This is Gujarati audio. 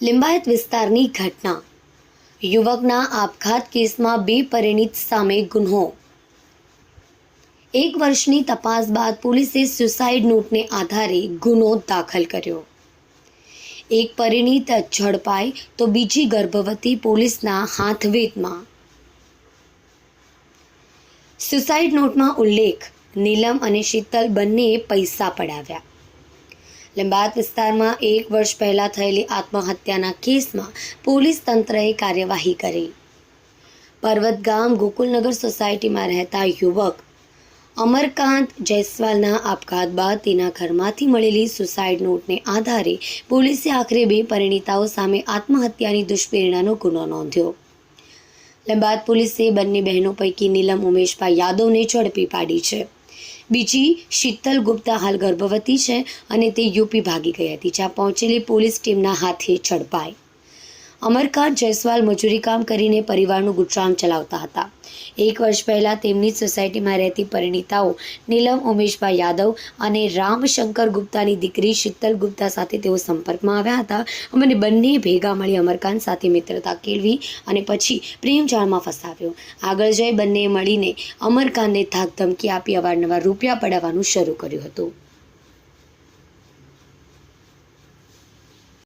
લિંબાયત વિસ્તારની ઘટના. યુવકના આપઘાત કેસમાં 2 પરિણીત સામે ગુન્હો. 1 વર્ષની તપાસ બાદ પોલીસે સુસાઇડ નોટને આધારે ગુનો દાખલ કર્યો. એક પરિણીત ઝડપાઈ તો બીજી ગર્ભવતી પોલીસના હાથવેધમાં. સુસાઇડ નોટમાં ઉલ્લેખ, નીલમ અને શીતલ બંનેએ પૈસા પડાવ્યા. લિંબાયત વિસ્તારમાં 1 વર્ષ પહેલા થયેલી આત્મહત્યાના કેસમાં પોલીસ તંત્રએ કાર્યવાહી કરી. પર્વત ગામ ગોકુલનગર સોસાયટીમાં રહેતા યુવક અમરકાંત જયસ્વાલના આપઘાત બાદ તેના ઘરમાંથી મળેલી સુસાઇડ નોટને આધારે પોલીસે આખરે 2 પરિણીતાઓ સામે આત્મહત્યાની દુષ્પ્રેરણાનો ગુનો નોંધ્યો. લિંબાયત પોલીસે બંને બહેનો પૈકી નીલમ ઉમેશભાઈ યાદવને ઝડપી પાડી છે. બીજી શીતલ ગુપ્તા હાલ ગર્ભવતી છે અને તે યુપી ભાગી ગઈ હતી, જ્યાં પહોંચેલી પોલીસ ટીમના હાથે ઝડપાઈ. અમરકાંત જયસ્વાલ મજૂરી કામ કરીને પરિવારનું ગુજરાન ચલાવતા હતા. 1 વર્ષ પહેલાં તેમની જ સોસાયટીમાં રહેતી પરિણીતાઓ નીલમ ઉમેશભાઈ યાદવ અને રામશંકર ગુપ્તાની દીકરી શીતલ ગુપ્તા સાથે તેઓ સંપર્કમાં આવ્યા હતા અને બંને ભેગા મળી અમરકાંત સાથે મિત્રતા કેળવી અને પછી પ્રેમજાળમાં ફસાવ્યો. આગળ જઈ બંને મળીને અમરકાંતને ધાક ધમકી આપી અવારનવાર રૂપિયા પડાવવાનું શરૂ કર્યું હતું.